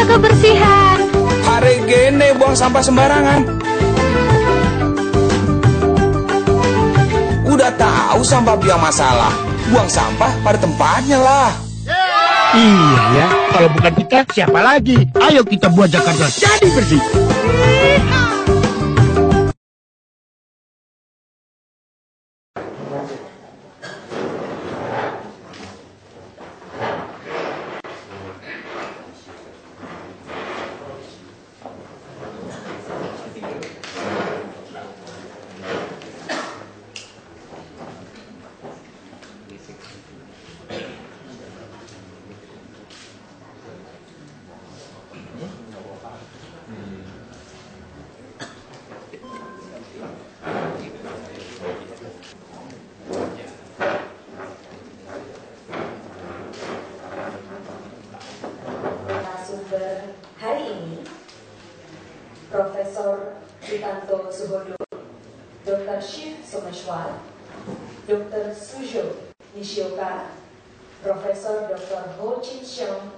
kebersihan. Hari gini buang sampah sembarangan. Udah tahu sampah biang masalah, buang sampah pada tempatnya lah. Iya ya, kalau bukan kita siapa lagi? Ayo kita buat Jakarta jadi bersih. Hari ini, Profesor Sutanto Suhodo, Dr. Shiv Someshwar, Dr. Sujo Nishioka, Profesor Dr. Ho Chin Siong,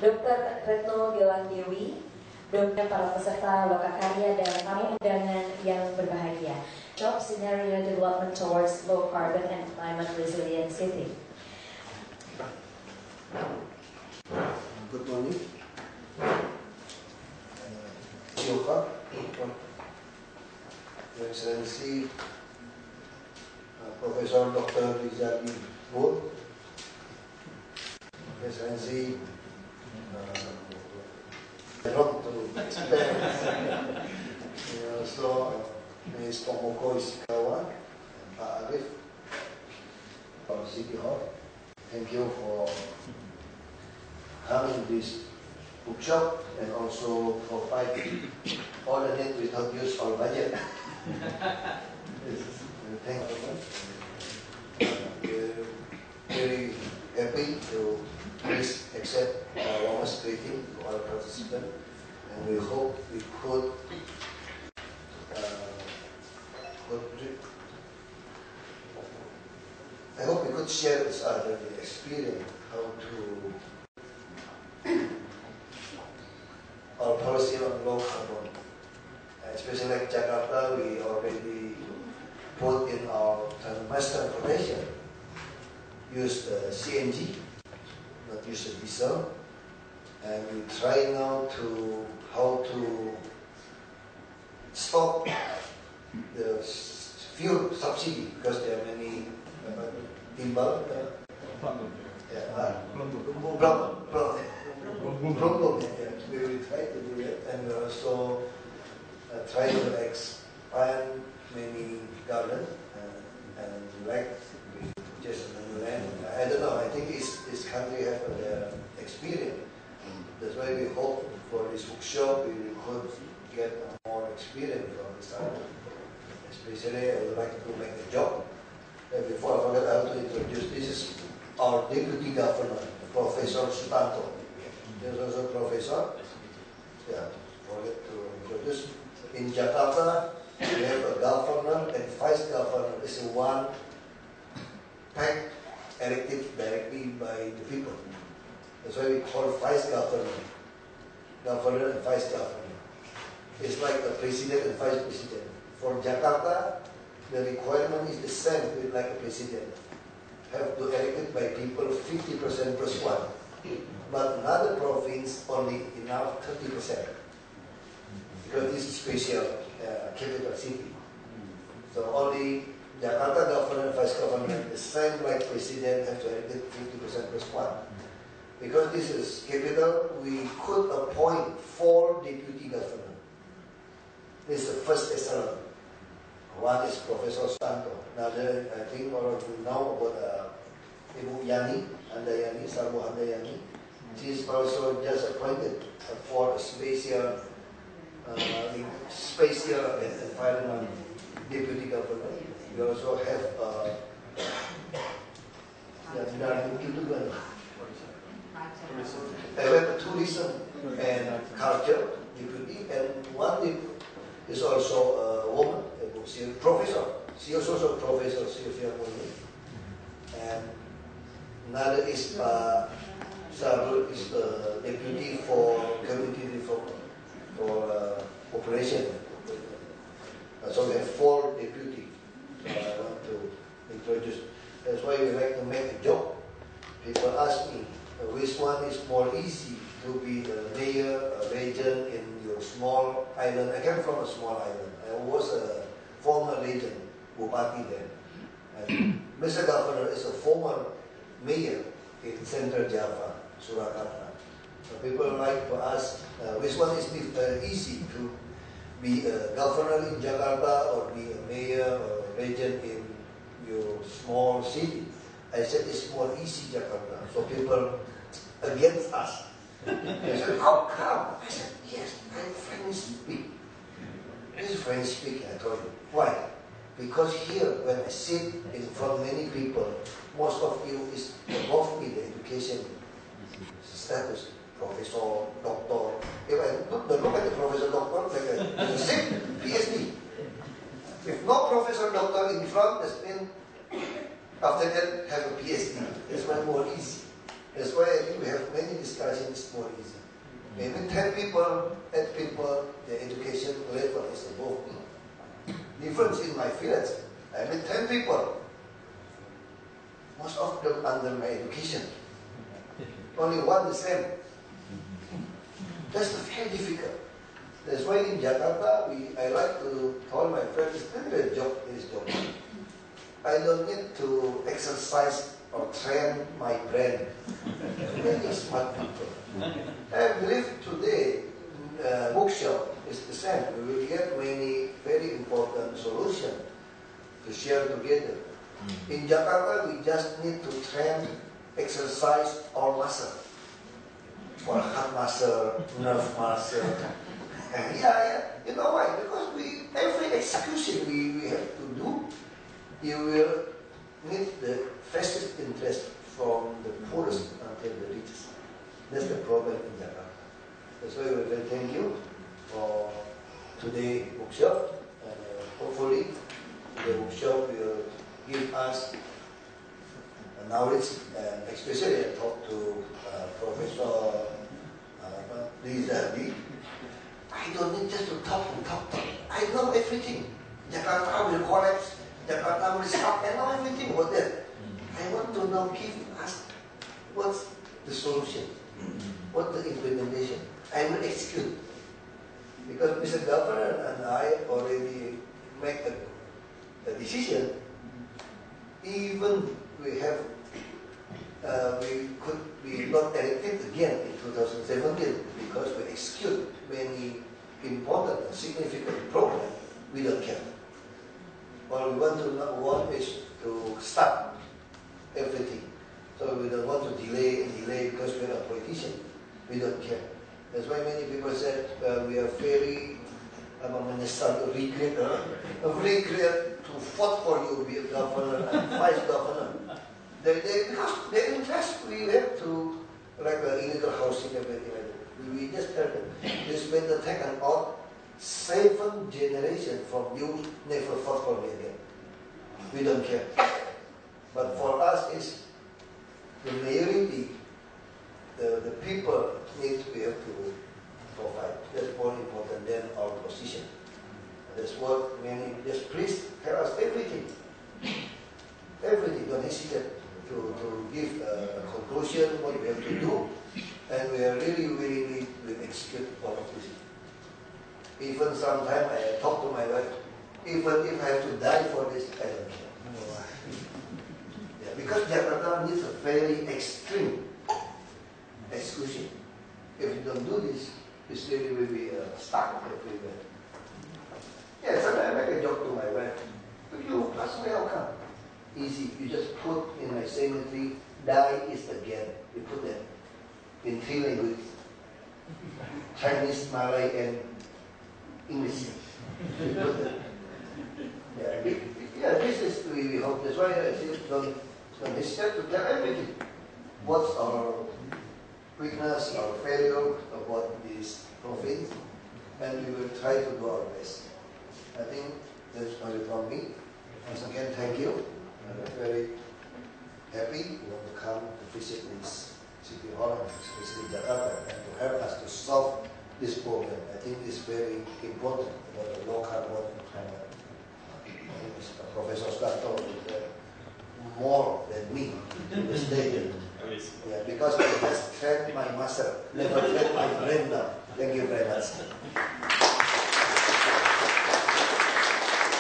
Dr. Retno Gilang Dewi, Dr. para peserta lokakarya dan tamu undangan yang berbahagia. Job Scenario Development Towards Low Carbon and Climate Resilient City. Good morning. Your Excellency Professor Dr. Rizali Wood, Excellency not to explain. Also, Ms. Tomoko Ishikawa and Pak Arif from City Hall. Thank you for having this bookshop and also provide all the need without use our budget. Thank you. We're very happy to please accept our warmest greeting to all participants, and we hope we could I hope we could share with others the experience how to our policy on low carbon. Especially like Jakarta, we already put in our master transportation, use the CNG, not use the diesel, and we try now to how to stop the fuel subsidy because there are many timbal, we will try to do it, and we also try to expand many gardens and like we just land. I don't know. I think this country have their experience. That's why we hope for this bookshop we could get more experience from this country. Especially, I would like to make a job. Before I forget, I have to introduce. This is our Deputy Governor, Professor Sutanto. There's also Professor. Yeah, forget to introduce. In Jakarta, we have a governor and vice governor. This is one pact elected directly by the people. That's why we call vice governor. Governor and vice governor. It's like the president and vice president. For Jakarta, the requirement is the same with like a president. Have to elected by people 50% plus one. But another province only enough 30%. Because this is special capital city. So only Jakarta governor and vice governor, the same like president, have to elect 50% plus one. Because this is capital, we could appoint 4 deputy governor. This is the first echelon. One is Professor Sutanto. Another, I think all of you know about Ibu Yani, Handayani, Sarwo Handayani. She is also just appointed for a special environment deputy governor. We also have tourism and culture deputy, and one is also a woman, professor. She is also Professor Sylvia Murni. And another is Sarul is the deputy for community operation. So we have 4 deputy. So I want to introduce. That's why we like to make a joke. People ask me, which one is more easy to be the mayor, a regent in your small island? I came from a small island. I was a former regent, Bupati then. And Mr. Governor is a former mayor in Central Java, Surakarta. So people like to ask, which one is easy to be a governor in Jakarta or be a mayor or a regent in your small city? I said it's more easy Jakarta. So people against us. They said, how come? I said, yes, I'm French speak. This is French speaking, I told you. Why? Because here, when I sit in front of many people, most of you is above me, the education status, professor, doctor. If I look at the professor, doctor, like a same PhD. If no professor, doctor in front, that means after that have a PhD. That's why more easy. That's why I think we have many discussions, more easy. Maybe 10 people, 8 people, the education level is above me. Difference in my village, I met 10 people. Most of them under my education. Only one the same. That's very difficult. That's why in Jakarta, I like to tell my friends, it's not a job, this job. I don't need to exercise or train my brain. Many smart people. I believe today, bookshop is the same. We will get many very important solutions to share together. In Jakarta, we just need to train, exercise our muscle. For heart muscle, nerve muscle. You know why? Because every execution we have to do, you will need the vested interest from the poorest until the richest. That's the problem in Jakarta. That's why we will thank you for today's workshop. And hopefully, the workshop will give us knowledge, and especially I talked to Professor Rizadi. I don't need just to talk. I know everything. Jakarta will collapse. Jakarta will stop. I know everything about that. I want to now give us what's the solution, what's the implementation. I will execute. Because Mr. Governor and I already make a decision. Even we could be not elected again in 2017 because we execute many important and significant programs. We don't care. All we want is to stop everything. So we don't want to delay because we're a politician. We don't care. That's why many people said we are very regret to vote for you, be a governor and vice governor. Because their interest, we have to, like illegal housing, everything like that. We just heard them. This better take an out 7 generations from you, never vote for me again. We don't care. But for us, it's the majority, the people need to be able to provide. That's more important than our position. That's what many, just please tell us everything. Everything, don't hesitate to give a conclusion, what we have to do, and we are really willing to execute all of this. Even sometimes I talk to my wife, even if I have to die for this, I don't care. Yeah, because Jakarta needs a very extreme execution. If you don't do this, you still will be stuck everywhere. Yeah, sometimes I make a joke to my wife. If you pass away, how come? Easy. You just put in my cemetery, die is again. You put that in 3 languages. Chinese, Malay, and English. You put that. Yeah, this is, we hope. That's why I say don't hesitate to tell everything. What's our weakness, our failure about this province, and we will try to do our best. I think that's only from me. Once again, thank you. I'm very happy you want to come to visit this City Hall, especially Jakarta, and to help us to solve this problem. I think it's very important about the low carbon. Professor Starto is more than me in the state. Yeah, because I just trained my muscle, never trained my brain now. Thank you very much.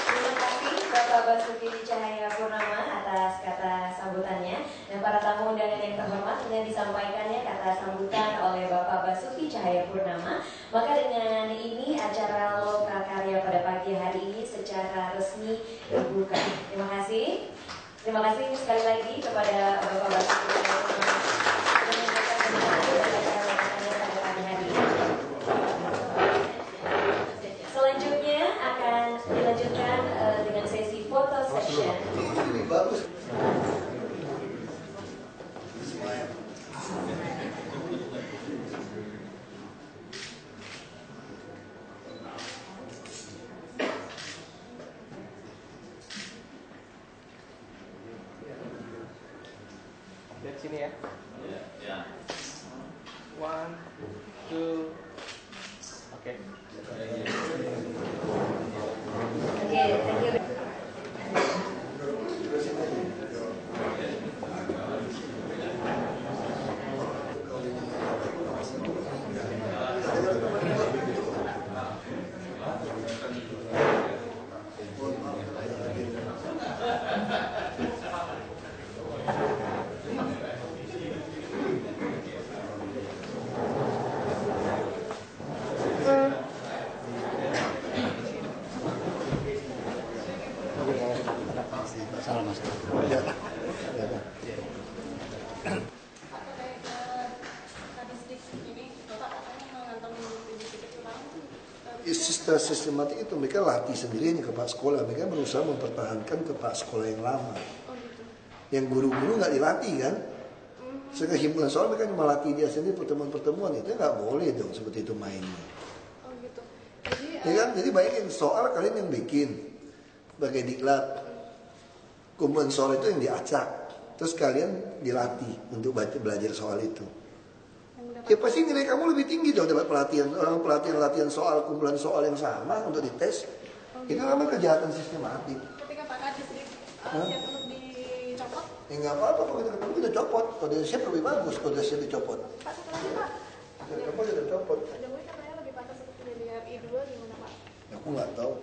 Terima kasih Bapak Basuki Cahayapurnama atas kata sambutannya, dan para tamu undangan yang terhormat dengan disampaikannya kata sambutan oleh Bapak Basuki Cahayapurnama. Maka dengan ini acara Loka Karya pada pagi hari ini secara resmi dibuka. Terima kasih. Terima kasih sekali lagi kepada Bapak Basuki Cahayapurnama yang memberikan penjelasan pada acara Loka Karya pada pagi hari ini. Selanjutnya akan dilanjutkan dengan sesi foto session. Ini bagus. Lihat sini ya. One, two, oke. Oke, thank you. Secara sistematik itu mereka latih sendiri ke Pak Sekolah, mereka berusaha mempertahankan ke Pak Sekolah yang lama. Yang guru-guru nggak dilatih kan? Sekarang himpunan soal mereka cuma latih dia sendiri pertemuan-pertemuan, itu nggak boleh dong seperti itu mainnya. Oh gitu. Jadi, Ya kan? Jadi bayangin soal kalian yang bikin sebagai diklat, kumpulan soal itu yang diacak, terus kalian dilatih untuk belajar soal itu. Ya pasti nilai kamu lebih tinggi dong dapat pelatihan soal, kumpulan soal yang sama untuk dites. Itu namanya kejahatan sistematik. ketika Pak Kadisdik siap untuk dicopot, Ya nggak apa-apa kalau kita ketemu kita copot. Kalau dia siap lebih bagus kalau dia siap dicopot. Pak satu lagi Pak, Kamu kita copot. Pak Jokowi katanya lebih pantas untuk menjadi RI 2 gimana Pak? Aku nggak tahu.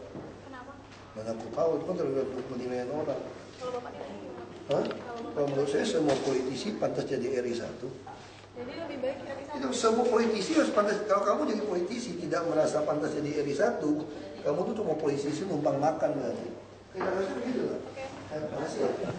Kenapa? Mana aku tahu itu kan tergantung penilaian orang. Kalau Bapak nilai gimana? Hah? Kalau menurut saya semua politisi pantas jadi RI 1. Jadi lebih baik RI 1. Itu semua politisi harus pantas. Kalau kamu jadi politisi tidak merasa pantas jadi RI 1, kamu tuh cuma politisi numpang makan berarti. Kita harus begitu lah. Oke. Terima kasih.